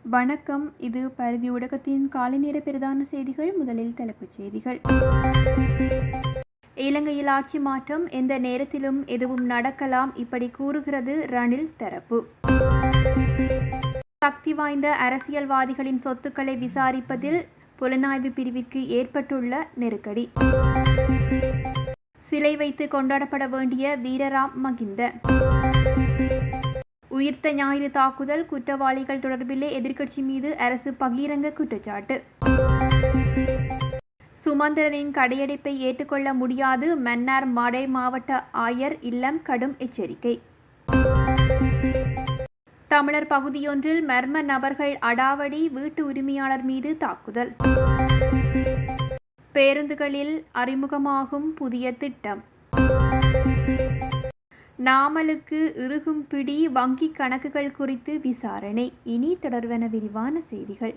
வணக்கம். இது பரிதி ஊடகத்தின் காலை நேர பிரதான செய்திகள். முதலில் தலைப்புச் செய்திகள். இலங்கையில் ஆட்சி மாற்றம் எந்த நேரத்திலும் எதுவும் நடக்கலாம், இப்படி கூறுகிறது ரணில் தரப்பு. சக்தி வாய்ந்த அரசியல்வாதிகளின் சொத்துக்களை விசாரிப்பதில் புலனாய்வு பிரிவிற்கு ஏற்பட்டுள்ள நெருக்கடி. சிலை வைத்து கொண்டாடப்பட வேண்டிய வீரராம் மகிந்த. உயிர்த்த ஞாயிறு தாக்குதல் குற்றவாளிகள் தொடர்பிலே எதிர்க்கட்சி மீது அரசு பகிரங்க குற்றச்சாட்டு. சுமந்திரனின் கடையடைப்பை ஏற்றுக்கொள்ள முடியாது, மன்னார் மறை மாவட்ட ஆயர் இல்லம் கடும் எச்சரிக்கை. தமிழர் பகுதியொன்றில் மர்ம நபர்கள் அடாவடி, வீட்டு உரிமையாளர் மீது தாக்குதல். பேருந்துகளில் அறிமுகமாகும் புதிய திட்டம். நாமலுக்கு இறுகும் பிடி, வங்கி கணக்குகள் குறித்து விசாரணை. இனி தொடர்வன விரிவான செய்திகள்.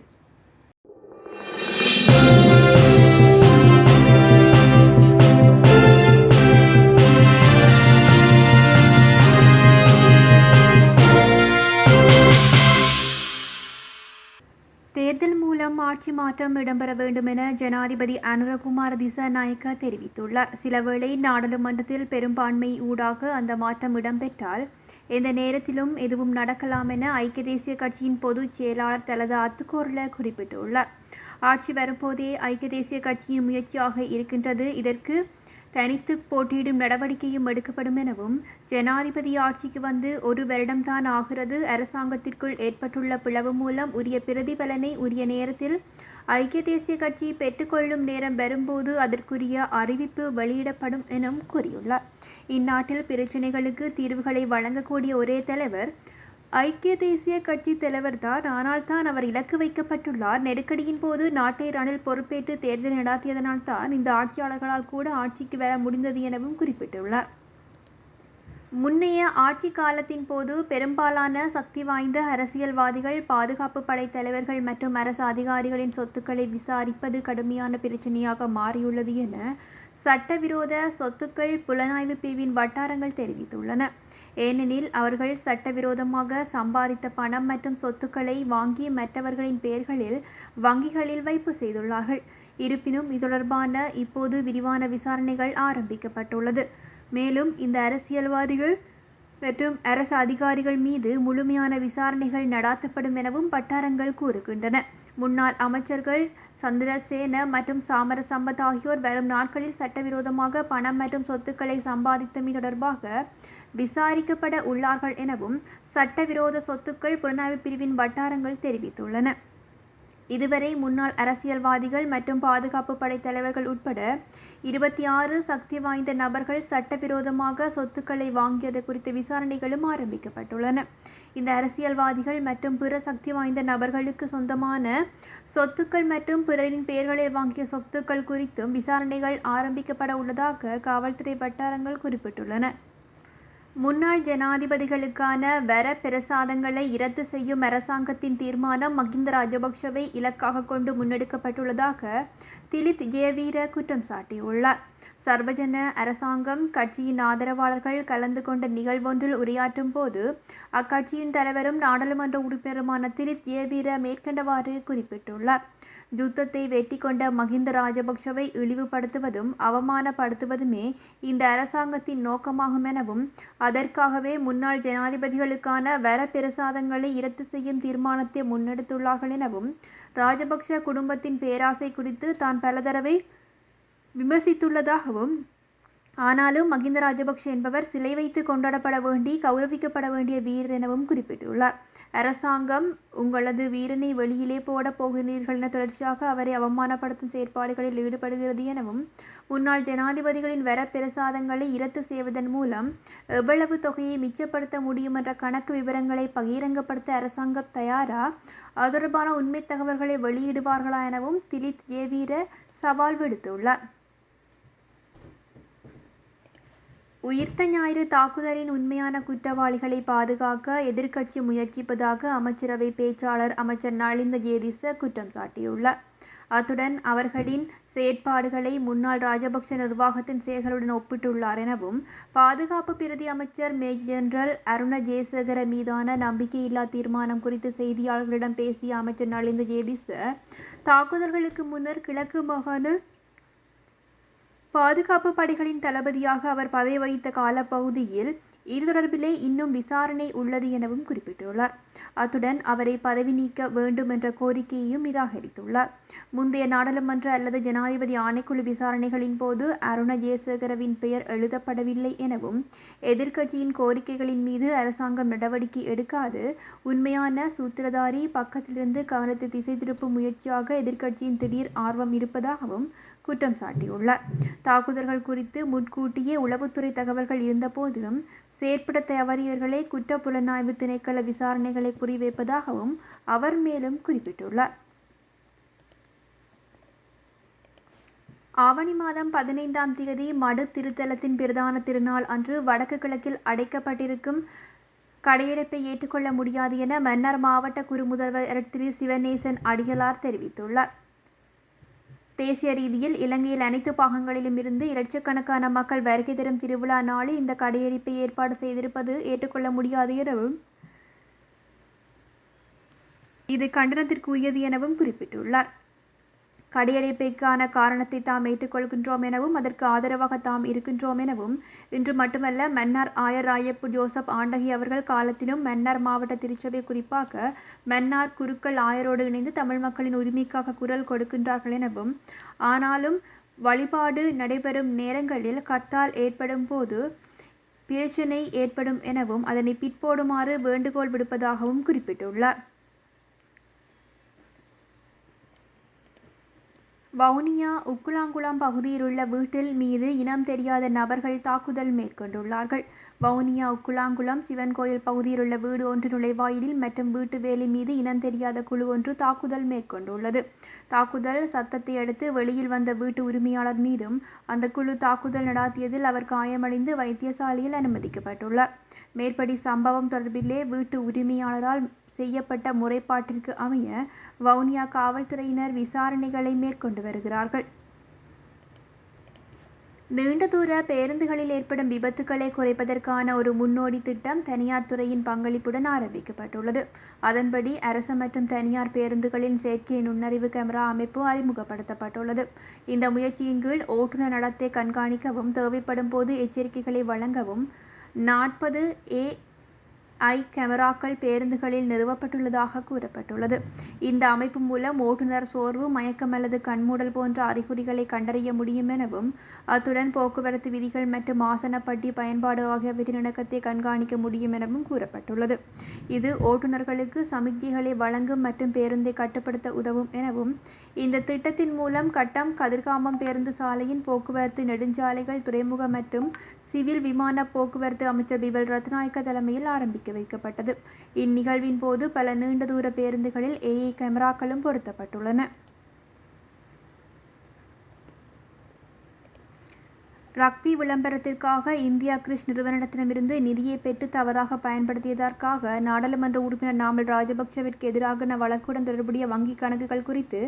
தேர்தல் மூலம் ஆட்சி மாற்றம் இடம்பெற வேண்டும் என ஜனாதிபதி அனுரகுமார திசாநாயக்க தெரிவித்துள்ளார். சிலவேளை நாடாளுமன்றத்தில் பெரும்பான்மை ஊடாக அந்த மாற்றம் இடம்பெற்றால் எந்த நேரத்திலும் எதுவும் நடக்கலாம் என ஐக்கிய தேசிய கட்சியின் பொதுச் செயலாளர் தலது அத்துக்கோரல குறிப்பிட்டுள்ளார். ஆட்சி வரும்போதே ஐக்கிய தேசிய கட்சியின் முயற்சியாக இருக்கின்றது. இதற்கு தனித்து போட்டியிடும் நடவடிக்கையும் எடுக்கப்படும் எனவும், ஜனாதிபதி ஆட்சிக்கு வந்து 1 வருடம்தான் ஆகிறது. அரசாங்கத்திற்குள் ஏற்பட்டுள்ள பிளவு மூலம் உரிய பிரதிபலனை உரிய நேரத்தில் ஐக்கிய தேசிய கட்சி பெற்றுக்கொள்ளும் நேரம் வரும்போது அதற்குரிய அறிவிப்பு வெளியிடப்படும் எனவும் கூறியுள்ளார். இந்நாட்டில் பிரச்சினைகளுக்கு தீர்வுகளை வழங்கக்கூடிய ஒரே தலைவர் ஐக்கிய தேசிய கட்சி தலைவர்தான். ஆனால் தான் அவர் இலக்கு வைக்கப்பட்டுள்ளார். நெருக்கடியின் போது நாட்டை ரணில் பொறுப்பேற்று தேர்தல் நடாத்தியதனால் தான் இந்த ஆட்சியாளர்களால் கூட ஆட்சிக்கு வர முடிந்தது எனவும் குறிப்பிட்டுள்ளார். முன்னைய ஆட்சி காலத்தின் போது பெரும்பாலான சக்தி வாய்ந்த அரசியல்வாதிகள், பாதுகாப்பு படை தலைவர்கள் மற்றும் அரசு அதிகாரிகளின் சொத்துக்களை விசாரிப்பது கடுமையான பிரச்சினையாக மாறியுள்ளது என சட்டவிரோத சொத்துக்கள் புலனாய்வு பிரிவின் வட்டாரங்கள் தெரிவித்துள்ளன. ஏனெனில் அவர்கள் சட்டவிரோதமாக சம்பாதித்த பணம் மற்றும் சொத்துக்களை வாங்கி மற்றவர்களின் பெயர்களில் வங்கிகளில் வைப்பு செய்துள்ளார்கள். இருப்பினும் இது தொடர்பான இப்போது விரிவான விசாரணைகள் ஆரம்பிக்கப்பட்டுள்ளது. மேலும் இந்த அரசியல்வாதிகள் மற்றும் அரசு அதிகாரிகள் மீது முழுமையான விசாரணைகள் நடாத்தப்படும் எனவும் வட்டாரங்கள் கூறுகின்றன. முன்னாள் அமைச்சர்கள் சந்திரசேன மற்றும் சாமர சம்பத் ஆகியோர் வரும் நாட்களில் சட்டவிரோதமாக பணம் மற்றும் சொத்துக்களை சம்பாதித்தமை தொடர்பாக விசாரிக்கப்பட உள்ளார்கள் எனவும் சட்டவிரோத சொத்துக்கள் புலனாய்வு பிரிவின் வட்டாரங்கள் தெரிவித்துள்ளன. இதுவரை முன்னாள் அரசியல்வாதிகள் மற்றும் பாதுகாப்பு படை தலைவர்கள் உட்பட 26 சக்தி வாய்ந்த நபர்கள் சட்டவிரோதமாக சொத்துக்களை வாங்கியது குறித்த விசாரணைகளும் ஆரம்பிக்கப்பட்டுள்ளன. இந்த அரசியல்வாதிகள் மற்றும் பிற சக்தி வாய்ந்த நபர்களுக்கு சொந்தமான சொத்துக்கள் மற்றும் பிறரின் பெயர்களில் வாங்கிய சொத்துக்கள் குறித்தும் விசாரணைகள் ஆரம்பிக்கப்பட உள்ளதாக காவல்துறை வட்டாரங்கள் குறிப்பிட்டுள்ளன. முன்னாள் ஜனாதிபதிகளுக்கான வர பிரசாதங்களை இரத்து செய்யும் அரசாங்கத்தின் தீர்மானம் மகிந்த ராஜபக்ஷவை இலக்காக கொண்டு முன்னெடுக்கப்பட்டுள்ளதாக திலித் ஜெயவீர குற்றம் சாட்டியுள்ளார். சர்வஜன அரசாங்கம் கட்சியின் ஆதரவாளர்கள் கலந்து கொண்ட நிகழ்வொன்றில் உரையாற்றும் போது அக்கட்சியின் தலைவரும் நாடாளுமன்ற உறுப்பினருமான திலித் ஜெயவீர மேற்கண்டவாறு குறிப்பிட்டுள்ளார். யுத்தத்தை வெற்றி கொண்ட மகிந்த ராஜபக்ஷவை இழிவுபடுத்துவதும் அவமானப்படுத்துவதுமே இந்த அரசாங்கத்தின் நோக்கமாகும் எனவும், அதற்காகவே முன்னாள் ஜனாதிபதிகளுக்கான வர பிரசாதங்களை இரத்து செய்யும் தீர்மானத்தை முன்னெடுத்துள்ளார்கள் எனவும், ராஜபக்ஷ குடும்பத்தின் பேராசை குறித்து தான் பலதடவை விமர்சித்துள்ளதாகவும், ஆனாலும் மகிந்த ராஜபக்ஷ என்பவர் சிலை வைத்து கொண்டாடப்பட வேண்டி கௌரவிக்கப்பட வேண்டிய வீரர் எனவும் குறிப்பிட்டுள்ளார். அரசாங்கம் உங்களது வீரனை வெளியிலே போட போகிறீர்கள் என தொடர்ச்சியாக அவரை அவமானப்படுத்தும் செயற்பாடுகளில் ஈடுபடுகிறது எனவும், முன்னாள் ஜனாதிபதிகளின் வர பிரசாதங்களை இரத்து செய்வதன் மூலம் எவ்வளவு தொகையை மிச்சப்படுத்த முடியும் என்ற கணக்கு விவரங்களை பகிரங்கப்படுத்த அரசாங்கம் தயாரா, அது தொடர்பான உண்மை தகவல்களை வெளியிடுவார்களா எனவும் திலித் ஜெயவீர சவால் விடுத்துள்ளார். உயிர்த்த ஞாயிறு தாக்குதலின் உண்மையான குற்றவாளிகளை பாதுகாக்க எதிர்க்கட்சி முயற்சிப்பதாக அமைச்சரவை பேச்சாளர் அமைச்சர் நலிந்த ஜேதிச குற்றம் சாட்டியுள்ளார். அத்துடன் அவர்களின் செயற்பாடுகளை முன்னாள் ராஜபக்ஷ நிர்வாகத்தின் செயல்களுடன் ஒப்பிட்டுள்ளார் எனவும், பாதுகாப்பு பிரதி அமைச்சர் மேஜர் ஜெனரல் அருண ஜேசகர மீதான நம்பிக்கையில்லா தீர்மானம் குறித்து செய்தியாளர்களிடம் பேசிய அமைச்சர் நலிந்த ஜேதிச, தாக்குதல்களுக்கு முன்னர் கிழக்கு மாகாண பாதுகாப்பு படைகளின் தளபதியாக அவர் பதவி வகித்த காலப்பகுதியில் இது தொடர்பிலே இன்னும் விசாரணை உள்ளது எனவும் குறிப்பிட்டுள்ளார். அத்துடன் அவரை பதவி நீக்க வேண்டும் என்ற கோரிக்கையையும் நிராகரித்துள்ளார். முந்தைய நாடாளுமன்ற அல்லது ஜனாதிபதி ஆணைக்குழு விசாரணைகளின் போது அருண ஜேசகரவின் பெயர் எழுதப்படவில்லை எனவும், எதிர்க்கட்சியின் கோரிக்கைகளின் மீது அரசாங்கம் நடவடிக்கை எடுக்காது உண்மையான சூத்திரதாரி பக்கத்திலிருந்து கவனத்தை திசை திருப்பும் முயற்சியாக எதிர்க்கட்சியின் திடீர் ஆர்வம் இருப்பதாகவும் குற்றம் சாட்டியுள்ளார். தாக்குதல்கள் குறித்து முன்கூட்டியே உளவுத்துறை தகவல்கள் இருந்த போதிலும் செயற்பட தவறியவர்களை குற்ற புலனாய்வு திணைக்கள விசாரணைகளை குறிவைப்பதாகவும் அவர் மேலும் குறிப்பிட்டுள்ளார். ஆவணி மாதம் 15ஆம் தேதி மடு திருத்தலத்தின் பிரதான திருநாள் அன்று வடக்கு கிழக்கில் அடைக்கப்பட்டிருக்கும் கடையடைப்பை ஏற்றுக்கொள்ள முடியாது என மன்னார் மாவட்ட குரு முதல்வர் திரு சிவநேசன் அடிகளார் தெரிவித்துள்ளார். தேசிய ரீதியில் இலங்கையில் அனைத்து பாகங்களிலும் இருந்து இலட்சக்கணக்கான மக்கள் வருகை தரும் திருவிழா நாளில் இந்த கடையெடுப்பை ஏற்பாடு செய்திருப்பது ஏற்றுக்கொள்ள முடியாது எனவும், இது கண்டனத்திற்குரியது எனவும் குறிப்பிட்டுள்ளார். கடையடைப்பைக்கான காரணத்தை தாம் ஏற்றுக்கொள்கின்றோம் எனவும், அதற்கு ஆதரவாக தாம் இருக்கின்றோம் எனவும், இன்று மட்டுமல்ல மன்னார் ஆயர் ராயப்பு ஜோசப் ஆண்டகை அவர்கள் காலத்திலும் மன்னார் மாவட்ட திருச்சபை குறிப்பாக மன்னார் குருக்கள் ஆயரோடு இணைந்து தமிழ் மக்களின் உரிமைக்காக குரல் கொடுக்கின்றார்கள் எனவும், ஆனாலும் வழிபாடு நடைபெறும் நேரங்களில் கர்த்தால் ஏற்படும் போது பிரச்சினை ஏற்படும் எனவும், அதனை பிற்போடுமாறு வேண்டுகோள் விடுப்பதாகவும் குறிப்பிட்டுள்ளார். வவுனியா உக்குளாங்குளம் பகுதியிலுள்ள வீட்டில் மீது இனம் தெரியாத நபர்கள் தாக்குதல் மேற்கொண்டுள்ளார்கள். வவுனியா உக்குளாங்குளம் சிவன் கோயில் பகுதியிலுள்ள வீடு ஒன்று நுழைவாயிலில் மற்றும் வீட்டு வேலி மீது இனம் தெரியாத குழு ஒன்று தாக்குதல் மேற்கொண்டுள்ளது. தாக்குதல் சத்தத்தை அடுத்து வெளியில் வந்த வீட்டு உரிமையாளர் மீதும் அந்த குழு தாக்குதல் நடாத்தியதில் அவர் காயமடைந்து வைத்தியசாலையில் அனுமதிக்கப்பட்டுள்ளார். மேற்படி சம்பவம் தொடர்பிலே வீட்டு உரிமையாளரால் செய்யப்பட்ட முறைப்பாட்டிற்கு அமைய வவுனியா காவல்துறையினர் விசாரணைகளை மேற்கொண்டு வருகிறார்கள். நீண்ட தூர பேருந்துகளில் ஏற்படும் விபத்துக்களை குறைப்பதற்கான ஒரு முன்னோடி திட்டம் தனியார் துறையின் பங்களிப்புடன் ஆரம்பிக்கப்பட்டுள்ளது. அதன்படி அரசு மற்றும் தனியார் பேருந்துகளின் செயற்கை நுண்ணறிவு கேமரா அமைப்பு அறிமுகப்படுத்தப்பட்டுள்ளது. இந்த முயற்சியின் கீழ் ஓட்டுநர் நடத்தை கண்காணிக்கவும், தேவைப்படும் போது எச்சரிக்கைகளை வழங்கவும் 40 AI கேமராக்கள் பேருந்துகளில் நிறுவப்பட்டுள்ளதாக கூறப்பட்டுள்ளது. இந்த அமைப்பு மூலம் ஓட்டுநர் சோர்வு, மயக்கம் அல்லது கண்மூடல் போன்ற அறிகுறிகளை கண்டறிய முடியும் எனவும், அத்துடன் போக்குவரத்து விதிகள் மற்றும் ஆசனப்பட்டி பயன்பாடு ஆகியவற்றின் இணக்கத்தை கண்காணிக்க முடியும் எனவும் கூறப்பட்டுள்ளது. இது ஓட்டுநர்களுக்கு சமிக்ஞைகளை வழங்கும் மற்றும் பேருந்தை கட்டுப்படுத்த உதவும் எனவும், இந்த திட்டத்தின் மூலம் கட்டம் கதிர்காமம் பேருந்து சாலையின் போக்குவரத்து நெடுஞ்சாலைகள், துறைமுக மற்றும் சிவில் விமான போக்குவரத்து அமைச்சர் பிமல் ரத்நாயக்க தலைமையில் ஆரம்பிக்க வைக்கப்பட்டது. இந்நிகழ்வின் போது பல நீண்ட தூர பேருந்துகளில் AI கேமராக்களும் பொருத்தப்பட்டுள்ளன. ரக்பி விளம்பரத்திற்காக இந்தியா கிறிஸ் நிறுவனத்திடமிருந்து நிதியை பெற்று தவறாக பயன்படுத்தியதற்காக நாடாளுமன்ற உறுப்பினர் நாமல் ராஜபக்ஷவிற்கு எதிரான வழக்குடன் தொடர்புடைய வங்கிக் கணக்குகள் குறித்து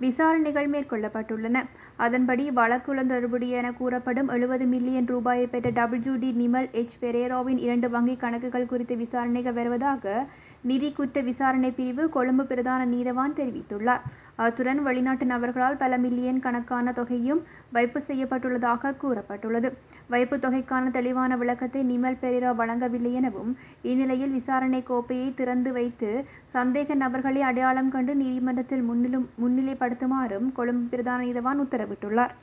விசாரணைகள் மேற்கொள்ளப்பட்டுள்ளன. அதன்படி வழக்குடன் தொடர்புடைய என கூறப்படும் 70 மில்லியன் ரூபாயை பெற்ற WD நிமல் H பெரேராவின் 2 வங்கிக் கணக்குகள் குறித்து விசாரணைகள் வருவதாக நிதி குற்ற விசாரணை பிரிவு கொழும்பு பிரதான நீதவான் தெரிவித்துள்ளார். அத்துடன் வெளிநாட்டு நபர்களால் பல மில்லியன் கணக்கான தொகையும் வைப்பு செய்யப்பட்டுள்ளதாக கூறப்பட்டுள்ளது. வைப்பு தொகைக்கான தெளிவான விளக்கத்தை நிமல் பெரேரா வழங்கவில்லை எனவும், இந்நிலையில் விசாரணை கோப்பையை திறந்து வைத்து சந்தேக நபர்களை அடையாளம் கண்டு நீதிமன்றத்தில் முன்னிலைப்படுத்துமாறும் கொழும்பு பிரதான நீதவான் உத்தரவிட்டுள்ளார்.